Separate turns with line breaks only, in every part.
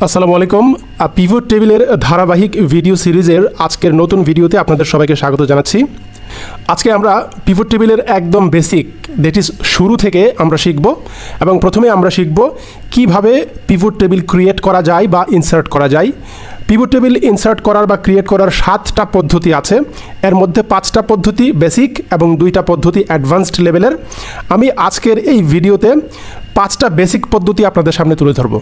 আসসালামু আলাইকুম। পিভট টেবিলের ধারাবাহিক ভিডিও সিরিজের আজকের নতুন ভিডিওতে আপনাদের সবাইকে স্বাগত জানাচ্ছি। আজকে আমরা পিভট টেবিলের একদম বেসিক দ্যাট ইজ শুরু থেকে আমরা শিখব এবং প্রথমে আমরা শিখব কিভাবে পিভট টেবিল ক্রিয়েট করা যায় বা ইনসার্ট করা যায়। পিভট টেবিল ইনসার্ট করার বা ক্রিয়েট করার 7টা পদ্ধতি আছে, এর মধ্যে 5টা পদ্ধতি বেসিক এবং 2টা পদ্ধতি অ্যাডভান্সড লেভেলের। আমি আজকের এই ভিডিওতে 5টা বেসিক পদ্ধতি আপনাদের সামনে তুলে ধরব।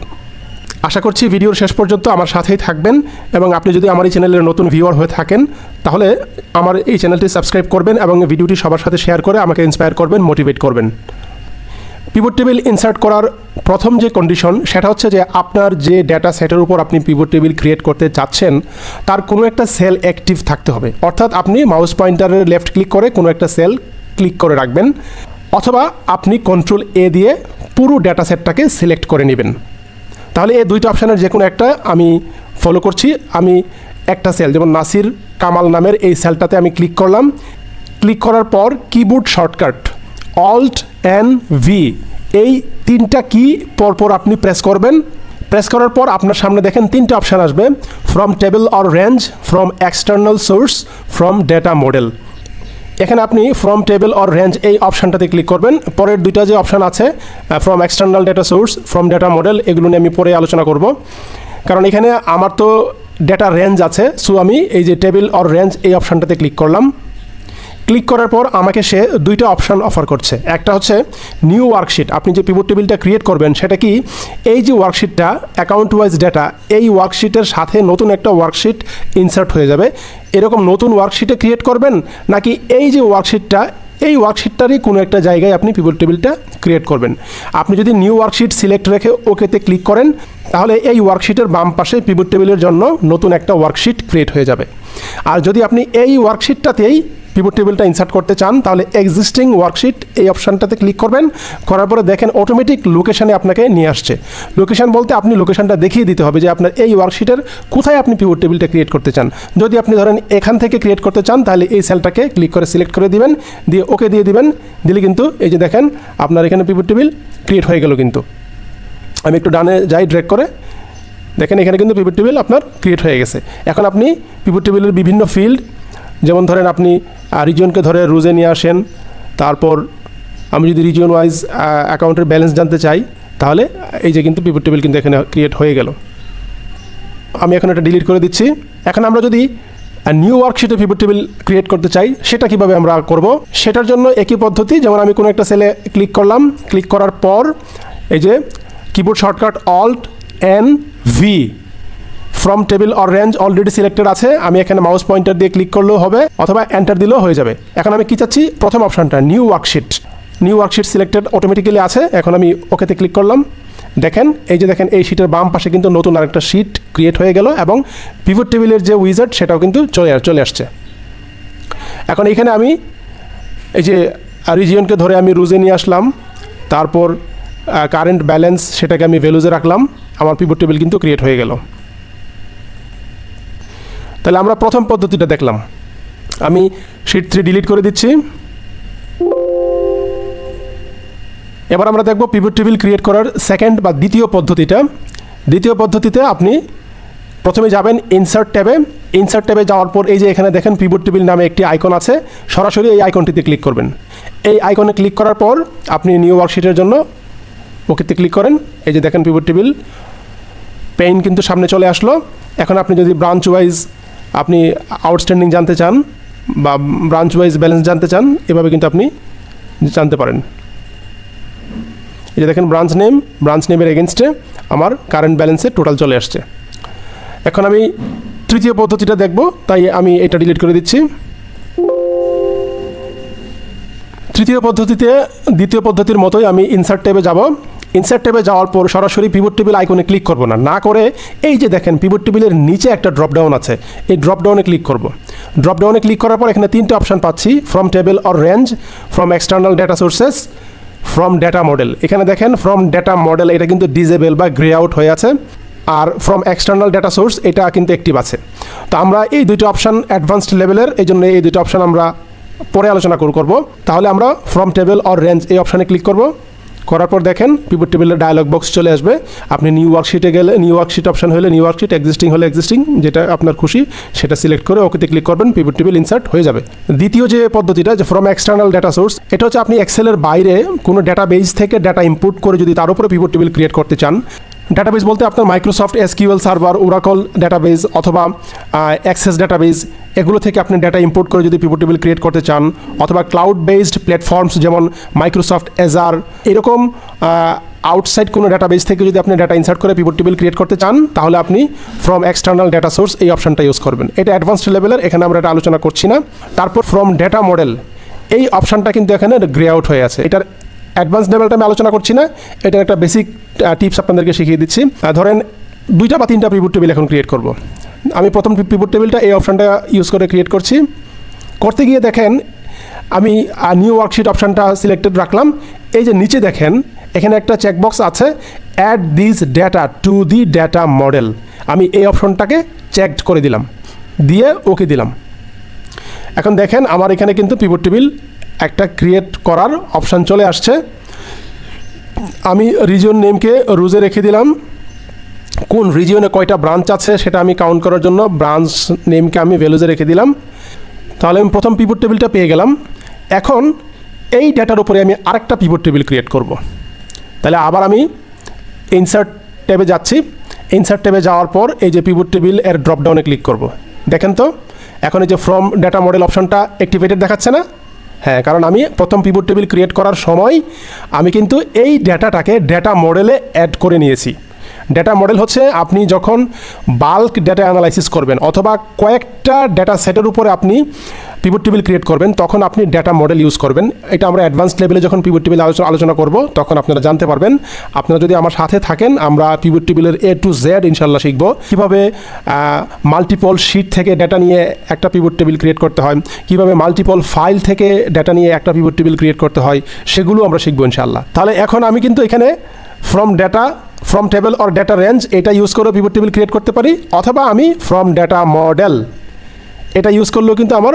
আশা করছি ভিডিওর শেষ পর্যন্ত আমার সাথেই থাকবেন এবং আপনি যদি আমার এই চ্যানেলের নতুন ভিউয়ার হয়ে থাকেন তাহলে আমার এই চ্যানেলটি সাবস্ক্রাইব করবেন এবং ভিডিওটি সবার সাথে শেয়ার করে আমাকে ইন্সপায়ার করবেন, মোটিভেট করবেন। পিভট টেবিল ইনসার্ট করার প্রথম যে কন্ডিশন সেটা হচ্ছে যে আপনার যে ডেটা সেটের উপর আপনি পিভট টেবিল ক্রিয়েট করতে চাচ্ছেন তার কোনো একটা সেল অ্যাক্টিভ থাকতে হবে। অর্থাৎ আপনি মাউস পয়েন্টারের লেফট ক্লিক করে কোনো একটা সেল ক্লিক করে রাখবেন অথবা আপনি কন্ট্রোল এ দিয়ে পুরো ডেটা সেটটাকে সিলেক্ট করে নেবেন। তাহলে এই দুইটা অপশানের যে কোনো একটা আমি ফলো করছি। আমি একটা সেল যেমন নাসির কামাল নামের এই সেলটাতে আমি ক্লিক করলাম। ক্লিক করার পর keyboard shortcut Alt N V এই 3টা কি পরপর আপনি প্রেস করবেন। প্রেস করার পর আপনার সামনে দেখেন 3টা অপশান আসবে, from table or range, from external source, from data model. এখানে আপনি ফ্রম টেবিল অর রেঞ্জ এই অপশানটাতে ক্লিক করবেন। পরের দুইটা যে অপশান আছে from external data source, from data model, এগুলো নিয়ে আমি পরে আলোচনা করব, কারণ এখানে আমার তো ডেটা রেঞ্জ আছে। সো আমি এই যে টেবিল অর রেঞ্জ এই অপশানটাতে ক্লিক করলাম। ক্লিক করার পর আমাকে সে 2টা অপশান অফার করছে। একটা হচ্ছে নিউ ওয়ার্কশিট, আপনি যে পিভট টেবিলটা ক্রিয়েট করবেন সেটা কি এই যে ওয়ার্কশিটটা অ্যাকাউন্ট ওয়াইজ ডেটা, এই ওয়ার্কশিটের সাথে নতুন একটা ওয়ার্কশিট ইনসার্ট হয়ে যাবে, এরকম নতুন ওয়ার্কশিটে ক্রিয়েট করবেন নাকি এই যে ওয়ার্কশিটটা এই ওয়ার্কশিটটারই কোনো একটা জায়গায় আপনি পিভট টেবিলটা ক্রিয়েট করবেন। আপনি যদি নিউ ওয়ার্কশিট সিলেক্ট রেখে ওকেতে ক্লিক করেন তাহলে এই ওয়ার্কশিটের বাম পাশে পিভট টেবিলের জন্য নতুন একটা ওয়ার্কশিট ক্রিয়েট হয়ে যাবে। আর যদি আপনি এই ওয়ার্কশিটটাতেই পিভট টেবিলটা ইনসার্ট করতে চান তাহলে এক্সিস্টিং ওয়ার্কশিট এই অপশানটাতে ক্লিক করবেন। করার পরে দেখেন অটোমেটিক লোকেশানে আপনাকে নিয়ে আসছে। লোকেশান বলতে আপনি লোকেশানটা দেখিয়ে দিতে হবে যে আপনার এই ওয়ার্কশিটের কোথায় আপনি পিভট টেবিলটা ক্রিয়েট করতে চান। যদি আপনি ধরেন এখান থেকে ক্রিয়েট করতে চান তাহলে এই সেলটাকে ক্লিক করে সিলেক্ট করে দিবেন, দিয়ে ওকে দিয়ে দিবেন। দিলে কিন্তু এই যে দেখেন আপনার এখানে পিভট টেবিল ক্রিয়েট হয়ে গেল। কিন্তু আমি একটু ডানে যাই ড্র্যাগ করে, দেখেন এখানে কিন্তু পিভট টেবিল আপনার ক্রিয়েট হয়ে গেছে। এখন আপনি পিভট টেবিলের বিভিন্ন ফিল্ড, যেমন ধরেন আপনি রিজিয়নকে ধরে রুজে নিয়ে আসেন, তারপর আমি যদি রিজিয়ন ওয়াইজ অ্যাকাউন্টের ব্যালেন্স জানতে চাই তাহলে এই যে কিন্তু পিভট টেবিল কিন্তু এখানে ক্রিয়েট হয়ে গেল। আমি এখন এটা ডিলিট করে দিচ্ছি। এখন আমরা যদি নিউ ওয়ার্কশিটে পিভট টেবিল ক্রিয়েট করতে চাই সেটা কিভাবে আমরা করব, সেটার জন্য একই পদ্ধতি। যেমন আমি কোনো একটা সেলে ক্লিক করলাম, ক্লিক করার পর এই যে keyboard shortcut Alt N V, from table or range already selected আছে, আমি এখানে মাউস পয়েন্টার দিয়ে ক্লিক করলেও হবে অথবা এন্টার দিলেও হয়ে যাবে। এখন আমি কি চাচ্ছি, প্রথম অপশানটা new worksheet, new worksheet selected automatically আছে। এখন আমি ওকেতে ক্লিক করলাম। দেখেন এই যে দেখেন এই শিটের বাম পাশে কিন্তু নতুন আরেকটা শিট ক্রিয়েট হয়ে গেল এবং পিভট টেবিলের যে উইজার্ড সেটাও কিন্তু চলে আসছে। এখন এইখানে আমি এই যে রিজিয়নকে ধরে আমি রুজে নিয়ে আসলাম, তারপর কারেন্ট ব্যালেন্স সেটাকে আমি ভ্যালুজে রাখলাম, আমার পিভট টেবিল কিন্তু ক্রিয়েট হয়ে গেল। তাহলে আমরা প্রথম পদ্ধতিটা দেখলাম। আমি শিট 3 ডিলিট করে দিচ্ছি। এবার আমরা দেখব পিভট টেবিল ক্রিয়েট করার সেকেন্ড বা দ্বিতীয় পদ্ধতিটা। দ্বিতীয় পদ্ধতিতে আপনি প্রথমে যাবেন ইনসার্ট ট্যাবে। ইনসার্ট ট্যাবে যাওয়ার পর এই যে এখানে দেখেন পিভট টেবিল নামে একটি আইকন আছে, সরাসরি এই আইকনটিতে ক্লিক করবেন। এই আইকনে ক্লিক করার পর আপনি নিউ ওয়ার্কশিটের জন্য ওকেতে ক্লিক করেন। এই যে দেখেন পিভট টেবিল পেইন কিন্তু সামনে চলে আসলো। এখন আপনি যদি ব্রাঞ্চ ওয়াইজ আপনি আউটস্ট্যান্ডিং জানতে চান বা ব্রাঞ্চ ওয়াইজ ব্যালেন্স জানতে চান, এভাবে কিন্তু আপনি জানতে পারেন। এই যে দেখেন ব্রাঞ্চ নেমের এগেনস্টে আমার কারেন্ট ব্যালেন্সে টোটাল চলে আসছে। এখন আমি তৃতীয় পদ্ধতিটা দেখব, তাই আমি এটা ডিলিট করে দিচ্ছি। তৃতীয় পদ্ধতিতে দ্বিতীয় পদ্ধতির মতোই আমি ইনসার্ট ট্যাবে যাব। ইনসার্ট ট্যাবে যাওয়ার পর সরাসরি পিভট টেবিল আইকনে ক্লিক করব না করে এই যে দেখেন পিভট টেবিলের নিচে একটা ড্রপডাউন আছে, এই ড্রপডাউনে ক্লিক করব। ড্রপডাউনে ক্লিক করার পর এখানে 3টে অপশান পাচ্ছি, from table or range, from external data sources, from data model. এখানে দেখেন ফ্রম ডেটা মডেল এটা কিন্তু ডিজেবল বা গ্রে আউট হয়ে আছে, are from external data source এটা কিন্তু অ্যাক্টিভ আছে। তো আমরা এই 2টো অপশান অ্যাডভান্সড লেভেলের, এই জন্য এই 2টো অপশান আমরা পরে আলোচনা করব। তাহলে আমরা ফ্রম টেবিল অর রেঞ্জ এই অপশানে ক্লিক করব। করার পর দেখেন পিভট টেবিলের ডায়লগ বক্স চলে আসবে। আপনি নিউ ওয়ার্কশিটে গেলে নিউ ওয়ার্কশিট অপশন হলে নিউ ওয়ার্কশিট, এক্সিস্টিং হলে এক্সিস্টিং, যেটা আপনার খুশি সেটা সিলেক্ট করে ওকেতে ক্লিক করবেন, পিভট টেবিল ইনসার্ট হয়ে যাবে। দ্বিতীয় যে পদ্ধতিটা যে ফ্রম এক্সটার্নাল ডাটা সোর্স, এটা হচ্ছে আপনি এক্সেলের বাইরে কোনো ডাটাবেস থেকে ডাটা ইনপুট করে যদি তার উপরে পিভট টেবিল ক্রিয়েট করতে চান। ডাটাবেস বলতে আপনার Microsoft SQL server, Oracle database অথবা অ্যাক্সেস ডাটাবেস, এগুলো থেকে আপনি ডাটা ইম্পোর্ট করে যদি পিভট টেবিল ক্রিয়েট করতে চান, অথবা ক্লাউড বেসড প্ল্যাটফর্মস যেমন মাইক্রোসফট এজার, এরকম আউটসাইড কোনো ডাটাবেস থেকে যদি আপনি ডাটা ইনসার্ট করে পিভট টেবিল ক্রিয়েট করতে চান, তাহলে আপনি ফ্রম এক্সটার্নাল ডাটা সোর্স এই অপশনটা ইউজ করবেন। এটা অ্যাডভান্সড লেভেলের, এখানে আমরা এটা আলোচনা করছি না। তারপর ফ্রম ডেটা মডেল, এই অপশনটা কিন্তু এখানে গ্রে আউট হয়ে আছে। এটার অ্যাডভান্স লেভেলটা আমি আলোচনা করছি না, এটা একটা বেসিক টিপস আপনাদেরকে শিখিয়ে দিচ্ছি। ধরেন 2টা বা 3টা পিভট টেবিল এখন ক্রিয়েট করব। আমি প্রথম পিভট টেবিলটা এই অপশনটা ইউজ করে ক্রিয়েট করছি। করতে গিয়ে দেখেন আমি নিউ ওয়ার্কশিট অপশনটা সিলেক্টেড রাখলাম। এই যে নিচে দেখেন এখানে একটা চেকবক্স আছে, add this data to the data model. আমি এই অপশনটাকে চেকড করে দিলাম, দিয়ে ওকে দিলাম। এখন দেখেন আমার এখানে কিন্তু পিভট টেবিল একটা ক্রিয়েট করার অপশান চলে আসছে। আমি রিজিয়ন নেমকে রুজে রেখে দিলাম। কোন রিজিয়নে কয়টা ব্রাঞ্চ আছে সেটা আমি কাউন্ট করার জন্য ব্রাঞ্চ নেমকে আমি ভ্যালুজে রেখে দিলাম। তাহলে আমি প্রথম পিভট টেবিলটা পেয়ে গেলাম। এখন এই ডেটার উপরে আমি আরেকটা পিভট টেবিল ক্রিয়েট করব। তাহলে আবার আমি ইনসার্ট ট্যাবে যাচ্ছি। ইনসার্ট ট্যাবে যাওয়ার পর এই যে পিভট টেবিল এর ড্রপডাউনে ক্লিক করব। দেখেন তো এখন এই যে ফ্রম ডেটা মডেল অপশনটা অ্যাক্টিভেটেড দেখাচ্ছে না? হ্যাঁ, কারণ আমি প্রথম পিভট টেবিল ক্রিয়েট করার সময় আমি কিন্তু এই ডেটাটাকে ডেটা মডেলে অ্যাড করে নিয়েছি। ডেটা মডেল হচ্ছে আপনি যখন বাল্ক ডেটা অ্যানালাইসিস করবেন অথবা কয়েকটা ডেটা সেটের উপরে আপনি পিভট টেবিল ক্রিয়েট করবেন, তখন আপনি ডেটা মডেল ইউজ করবেন। এটা আমরা অ্যাডভান্সড লেভেলে যখন পিভট টেবিল আলোচনা করব তখন আপনারা জানতে পারবেন। আপনারা যদি আমার সাথে থাকেন, আমরা পিভট টেবিলের A to Z ইনশাল্লাহ শিখব। কীভাবে মাল্টিপল শিট থেকে ডেটা নিয়ে একটা পিভট টেবিল ক্রিয়েট করতে হয়, কীভাবে মাল্টিপল ফাইল থেকে ডেটা নিয়ে একটা পিভট টেবিল ক্রিয়েট করতে হয়, সেগুলো আমরা শিখবো ইনশাল্লাহ। তাহলে এখন আমি কিন্তু এখানে from table or data range এটা ইউজ করে পিভট টেবিল ক্রিয়েট করতে পারি, অথবা আমি ফ্রম ডেটা মডেল এটা ইউজ করলেও কিন্তু আমার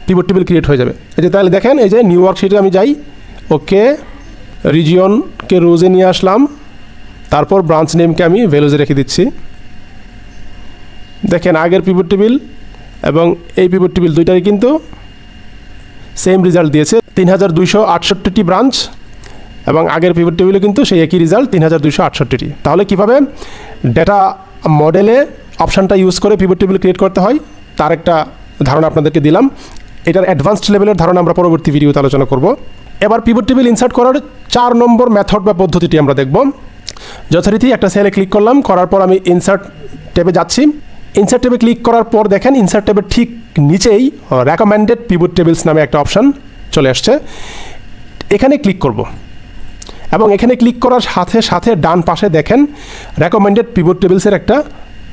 পিভট টেবিল ক্রিয়েট হয়ে যাবে। এই যে তাহলে দেখেন এই যে নিউ ওয়ার্কশিটে আমি যাই, ওকে রিজিয়নকে রোজে নিয়ে আসলাম, তারপর ব্রাঞ্চ নেমকে আমি ভ্যালুজে রেখে দিচ্ছি। দেখেন আগের পিভট টেবিল এবং এই পিভট টেবিল দুইটাই কিন্তু সেম রেজাল্ট দিয়েছে, 3268টি ব্রাঞ্চ, এবং আগের পিভট টেবিলে কিন্তু সেই একই রেজাল্ট 3268টি। তাহলে কীভাবে ডেটা মডেলে অপশানটা ইউজ করে পিভট টেবিল ক্রিয়েট করতে হয় তার একটা ধারণা আপনাদেরকে দিলাম। এটার অ্যাডভান্সড লেভেলের ধারণা আমরা পরবর্তী ভিডিওতে আলোচনা করব। এবার পিভট টেবিল ইনসার্ট করার 4 নম্বর মেথড বা পদ্ধতিটি আমরা দেখব। যথারীতি একটা সেলে ক্লিক করলাম, করার পর আমি ইনসার্ট ট্যাবে যাচ্ছি। ইনসার্ট ট্যাবে ক্লিক করার পর দেখেন ইনসার্ট ট্যাবের ঠিক নিচেই রেকমেন্ডেড পিভট টেবিলস নামে একটা অপশান চলে আসছে। এখানে ক্লিক করব এবং এখানে ক্লিক করার সাথে সাথে ডান পাশে দেখেন রেকমেন্ডেড পিভট টেবিলসের একটা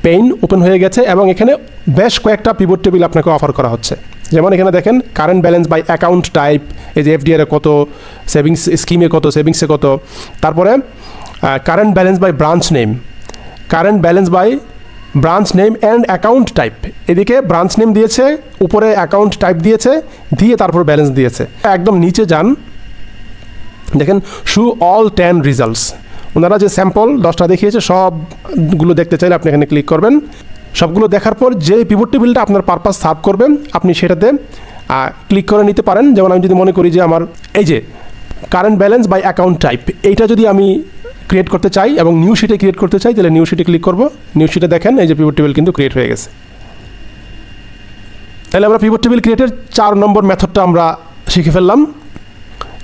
পেইন ওপেন হয়ে গেছে, এবং এখানে বেশ কয়েকটা পিভট টেবিল আপনাকে অফার করা হচ্ছে। যেমন এখানে দেখেন current balance by account type, এই যে এফডিআর কত, সেভিংস স্কিমে কত, সেভিংসে কত, তারপরে current balance by branch name, current balance by branch name and account type. এদিকে ব্রাঞ্চ নেম দিয়েছে, উপরে অ্যাকাউন্ট টাইপ দিয়েছে, দিয়ে তারপর ব্যালেন্স দিয়েছে। একদম নিচে যান, দেখেন শু অল 10 রেজাল্টস। ওনারা যে স্যাম্পল 10টা দেখিয়েছে সবগুলো দেখতে চাইলে আপনি এখানে ক্লিক করবেন। সবগুলো দেখার পর যে পিভট টেবিলটা আপনার পারপাস সার্ভ করবেন আপনি সেটাতে ক্লিক করে নিতে পারেন। যেমন আমি যদি মনে করি যে আমার এই যে current balance by account type, এইটা যদি আমি ক্রিয়েট করতে চাই এবং নিউ শিটে ক্রিয়েট করতে চাই, তাহলে নিউ শিটে ক্লিক করব। নিউ শিটে দেখেন এই যে পিভট টেবিল কিন্তু ক্রিয়েট হয়ে গেছে। তাহলে আমরা পিভট টেবিল ক্রিয়েটের 4 নম্বর মেথডটা আমরা শিখে ফেললাম।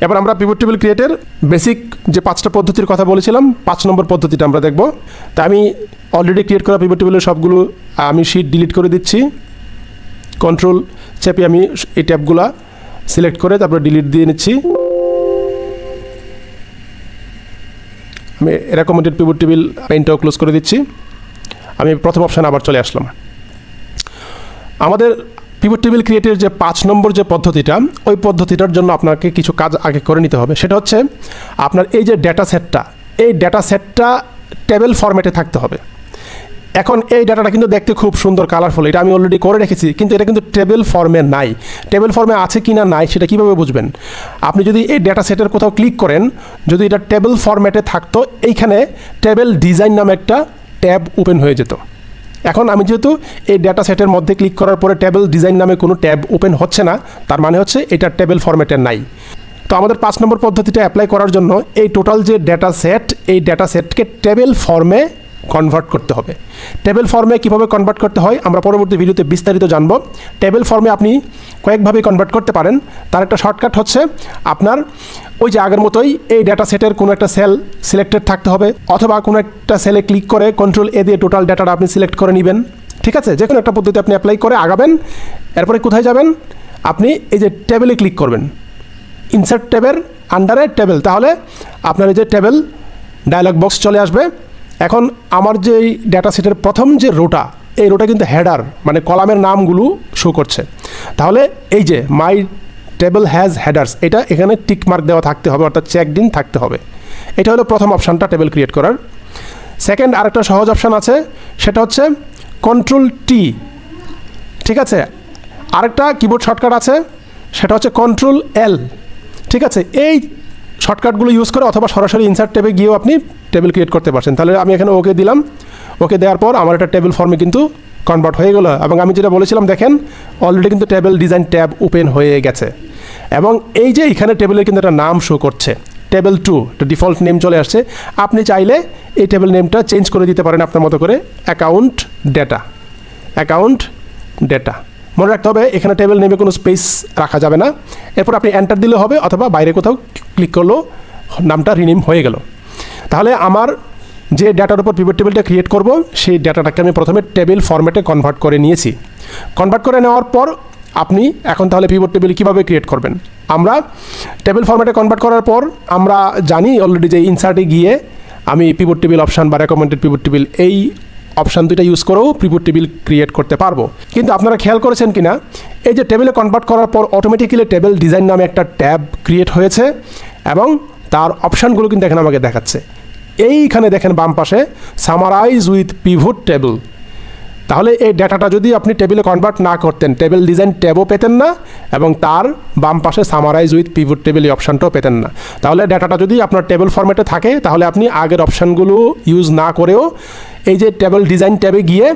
এবার আমরা পিভট টেবিল ক্রিয়েটের বেসিক যে 5টা পদ্ধতির কথা বলেছিলাম, 5 নম্বর পদ্ধতিটা আমরা দেখব। তা আমি অলরেডি ক্রিয়েট করা পিভট টেবিলের সবগুলো আমি শিট ডিলিট করে দিচ্ছি। কন্ট্রোল চেপে আমি এই ট্যাবগুলো সিলেক্ট করে তারপরে ডিলিট দিয়ে নিচ্ছি। আমি রেকমেন্ডেড পিভট টেবিল পেইনটাও ক্লোজ করে দিচ্ছি। আমি প্রথম অপশানে আবার চলে আসলাম। আমাদের পিভট টেবিল ক্রিয়েটের যে 5 নম্বর যে পদ্ধতিটা, ওই পদ্ধতিটার জন্য আপনাকে কিছু কাজ আগে করে নিতে হবে। সেটা হচ্ছে আপনার এই যে ডেটা সেটটা, এই ডেটা সেটটা টেবিল ফরম্যাটে থাকতে হবে। এখন এই ডাটাটা কিন্তু দেখতে খুব সুন্দর কালারফুল, এটা আমি অলরেডি করে রেখেছি, কিন্তু এটা কিন্তু টেবিল ফর্মে নাই। টেবিল ফর্মে আছে কি না নাই সেটা কীভাবে বুঝবেন? আপনি যদি এই ডাটা সেটের কোথাও ক্লিক করেন, যদি এটা টেবিল ফরম্যাটে থাকতো, এইখানে টেবিল ডিজাইন নামে একটা ট্যাব ওপেন হয়ে যেত। এখন আমি যেহেতু এই ডাটা সেটের মধ্যে ক্লিক করার পরে টেবিল ডিজাইন নামে কোনো ট্যাব ওপেন হচ্ছে না, তার মানে হচ্ছে এটা টেবিল ফরম্যাটে নাই। তো আমাদের 5 নম্বর পদ্ধতিটা অ্যাপ্লাই করার জন্য এই টোটাল যে ডাটা সেট, এই ডাটা সেটকে টেবিল ফর্মে কনভার্ট করতে হবে। টেবিল ফর্মে কীভাবে কনভার্ট করতে হয় আমরা পরবর্তী ভিডিওতে বিস্তারিত জানব। টেবিল ফর্মে আপনি কয়েকভাবে কনভার্ট করতে পারেন। তার একটা শর্টকাট হচ্ছে আপনার ওই যে আগের মতোই এই ডাটা সেটের কোনো একটা সেল সিলেক্টেড থাকতে হবে, অথবা কোনো একটা সেলে ক্লিক করে Ctrl+A দিয়ে টোটাল ডাটাটা আপনি সিলেক্ট করে নেবেন। ঠিক আছে, যে কোনো একটা পদ্ধতি আপনি অ্যাপ্লাই করে আগাবেন। এরপরে কোথায় যাবেন? আপনি এই যে টেবিলে ক্লিক করবেন, ইনসার্ট ট্যাবের আন্ডারে টেবিল, তাহলে আপনার এই যে টেবিল ডায়লগ বক্স চলে আসবে। এখন আমার যে ডাটা সেটের প্রথম যে রোটা, এই রোটা কিন্তু হেডার, মানে কলামের নামগুলো শো করছে। তাহলে এই যে মাই টেবিল হ্যাজ হেডার্স, এটা এখানে টিক মার্ক দেওয়া থাকতে হবে, অর্থাৎ চেকড ইন থাকতে হবে। এটা হলো প্রথম অপশানটা টেবিল ক্রিয়েট করার। সেকেন্ড আরেকটা সহজ অপশান আছে, সেটা হচ্ছে Ctrl+T। ঠিক আছে, আরেকটা কিবোর্ড শর্টকাট আছে, সেটা হচ্ছে Ctrl+L। ঠিক আছে, এই শর্টকাটগুলো ইউজ করে অথবা সরাসরি ইনসার্ট ট্যাবে গিয়েও আপনি টেবিল ক্রিয়েট করতে পারছেন। তাহলে আমি এখানে ওকে দিলাম, ওকে দেওয়ার পর আমার একটা টেবিল ফর্মে কিন্তু কনভার্ট হয়ে গেল। এবং আমি যেটা বলেছিলাম দেখেন অলরেডি কিন্তু টেবিল ডিজাইন ট্যাব ওপেন হয়ে গেছে। এবং এই যে এখানে টেবিলের কিন্তু একটা নাম শো করছে, টেবিল 2, একটা ডিফল্ট নেম চলে আসছে। আপনি চাইলে এই টেবিল নেমটা চেঞ্জ করে দিতে পারেন আপনার মতো করে, অ্যাকাউন্ট ডেটা। মনে রাখতে হবে এখানে টেবিল নেমে কোনো স্পেস রাখা যাবে না। এরপর আপনি এন্টার দিলে হবে, অথবা বাইরে কোথাও ক্লিক করলেও নামটা রিনেম হয়ে গেল। তাহলে আমার যে ডাটার উপর পিভট টেবিলটা ক্রিয়েট করব, সেই ডাটাটাকে আমি প্রথমে টেবিল ফরম্যাটে কনভার্ট করে নিয়েছি। কনভার্ট করে নেওয়ার পর আপনি এখন তাহলে পিভট টেবিল কীভাবে ক্রিয়েট করবেন? আমরা টেবিল ফরম্যাটে কনভার্ট করার পর আমরা জানি অলরেডি যে ইনসার্টে গিয়ে আমি পিভট টেবিল অপশান বা রেকমেন্ডেড পিভট টেবিল, এই অপশান দুইটা ইউজ করেও পিভট টেবিল ক্রিয়েট করতে পারবো। কিন্তু আপনারা খেয়াল করেছেন কিনা, এই যে টেবিলে কনভার্ট করার পর অটোমেটিক্যালি টেবিল ডিজাইন নামে একটা ট্যাব ক্রিয়েট হয়েছে এবং তার অপশানগুলো কিন্তু এখানে আমাকে দেখাচ্ছে। এইখানে দেখেন বাম পাশে সামারাইজ উইথ পিভট টেবিল। তাহলে এই ডাটাটা যদি আপনি টেবিলে কনভার্ট না করতেন, টেবিল ডিজাইন ট্যাবও পেতেন না এবং তার বাম পাশে সামারাইজ উইথ পিভট টেবিল এই অপশানটাও পেতেন না। তাহলে ডাটাটা যদি আপনার টেবিল ফরম্যাটে থাকে, তাহলে আপনি আগের অপশানগুলো ইউজ না করেও এই যে টেবিল ডিজাইন ট্যাবে গিয়ে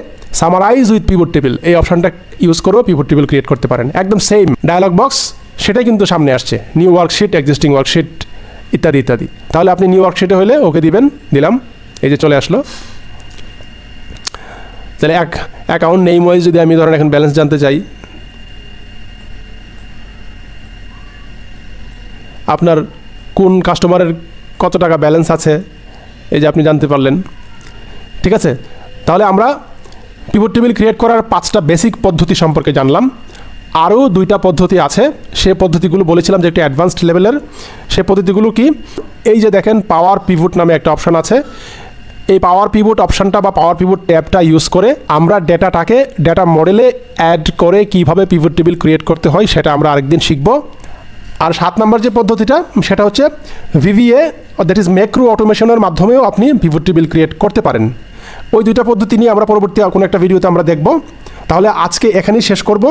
সামারাইজ উইথ পিভট টেবিল এই অপশানটা ইউজ করেও পিভট টেবিল ক্রিয়েট করতে পারেন। একদম সেম ডায়ালগ বক্স, সেটাই কিন্তু সামনে আসছে, নিউ ওয়ার্কশিট, এক্সিস্টিং ওয়ার্কশিট ইত্যাদি ইত্যাদি। তাহলে আপনি নিউ ওয়ার্কশিটে হলে ওকে দিলাম, এই যে চলে আসলো। তাহলে অ্যাকাউন্ট নেম ওয়াইজ যদি আমি ধরেন এখন ব্যালেন্স জানতে চাই, আপনার কোন কাস্টমারের কত টাকা ব্যালেন্স আছে, এই যে আপনি জানতে পারলেন। ঠিক আছে, তাহলে আমরা পিভট টেবিল ক্রিয়েট করার 5টা বেসিক পদ্ধতি সম্পর্কে জানলাম। আরও 2টা পদ্ধতি আছে, সে পদ্ধতিগুলো বলেছিলাম যে একটু অ্যাডভান্সড লেভেলের। সে পদ্ধতিগুলো কি? এই যে দেখেন পাওয়ার পিভট নামে একটা অপশান আছে। এই পাওয়ার পিভট অপশানটা বা পাওয়ার পিভট ট্যাবটা ইউজ করে আমরা ডেটাটাকে ডেটা মডেলে অ্যাড করে কীভাবে পিভট টেবিল ক্রিয়েট করতে হয় সেটা আমরা আরেকদিন শিখব। আর 7 নম্বর যে পদ্ধতিটা, সেটা হচ্ছে VBA, দ্যাট ইজ ম্যাক্রো অটোমেশনের মাধ্যমেও আপনি পিভট টেবিল ক্রিয়েট করতে পারেন। ওই 2টা পদ্ধতি নিয়ে আমরা পরবর্তী কোনো একটা ভিডিওতে আমরা দেখব। তাহলে আজকে এখানেই শেষ করব।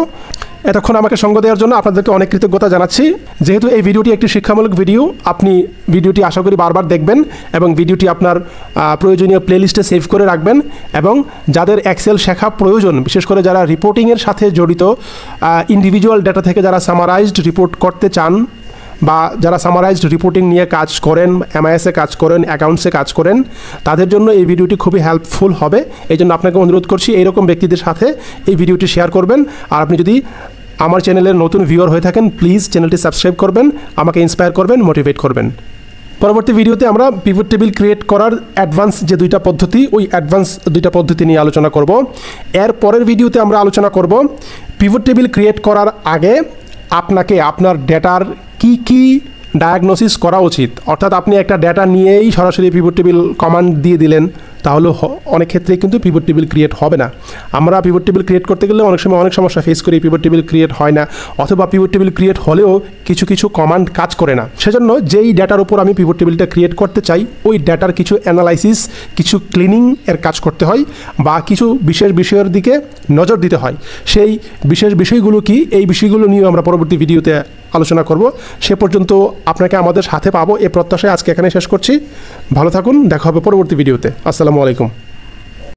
এতক্ষণ আমাকে সঙ্গ দেওয়ার জন্য আপনাদেরকে অনেক কৃতজ্ঞতা জানাচ্ছি। যেহেতু এই ভিডিওটি একটি শিক্ষামূলক ভিডিও, আপনি ভিডিওটি আশা করি বারবার দেখবেন এবং ভিডিওটি আপনার প্রয়োজনীয় প্লেলিস্টে সেভ করে রাখবেন। এবং যাদের এক্সেল শেখা প্রয়োজন, বিশেষ করে যারা রিপোর্টিংয়ের সাথে জড়িত, ইন্ডিভিজুয়াল ডেটা থেকে যারা সামারাইজড রিপোর্ট করতে চান, বা যারা সামারাইজড রিপোর্টিং নিয়ে কাজ করেন, MIS-এ কাজ করেন, অ্যাকাউন্টসে কাজ করেন, তাদের জন্য এই ভিডিওটি খুবই হেল্পফুল হবে। এই জন্য আপনাকে অনুরোধ করছি এইরকম ব্যক্তিদের সাথে এই ভিডিওটি শেয়ার করবেন। আর আপনি যদি আমার চ্যানেলের নতুন ভিউয়ার হয়ে থাকেন, প্লিজ চ্যানেলটি সাবস্ক্রাইব করবেন, আমাকে ইন্সপায়ার করবেন, মোটিভেট করবেন। পরবর্তী ভিডিওতে আমরা পিভট টেবিল ক্রিয়েট করার অ্যাডভান্স যে 2টা পদ্ধতি, ওই অ্যাডভান্স 2টা পদ্ধতি নিয়ে আলোচনা করব। এর পরের ভিডিওতে আমরা আলোচনা করব পিভট টেবিল ক্রিয়েট করার আগে আপনাকে আপনার ডেটার কি ডায়াগনোসিস করা উচিত। অর্থাৎ আপনি একটা ডেটা নিয়েই সরাসরি পিভট টেবিল কমান্ড দিয়ে দিলেন, তাহলে অনেক ক্ষেত্রেই কিন্তু পিভট টেবিল ক্রিয়েট হবে না। আমরা পিভট টেবিল ক্রিয়েট করতে গেলে অনেক সময় অনেক সমস্যা ফেস করি, পিভট টেবিল ক্রিয়েট হয় না, অথবা পিভট টেবিল ক্রিয়েট হলেও কিছু কিছু কমান্ড কাজ করে না। সেজন্য যেই ডেটার উপর আমি পিভট টেবিলটা ক্রিয়েট করতে চাই ওই ডেটার কিছু অ্যানালাইসিস, কিছু ক্লিনিং এর কাজ করতে হয়, বা কিছু বিশেষ বিষয়ের দিকে নজর দিতে হয়। সেই বিশেষ বিষয়গুলো কি, এই বিষয়গুলো নিয়ে আমরা পরবর্তী ভিডিওতে আলোচনা করব। সে পর্যন্ত আপনাকে আমাদের সাথে পাবো এই প্রত্যাশায় আজকে এখানে শেষ করছি। ভালো থাকুন, দেখা হবে পরবর্তী ভিডিওতে। আসসালামু আলাইকুম।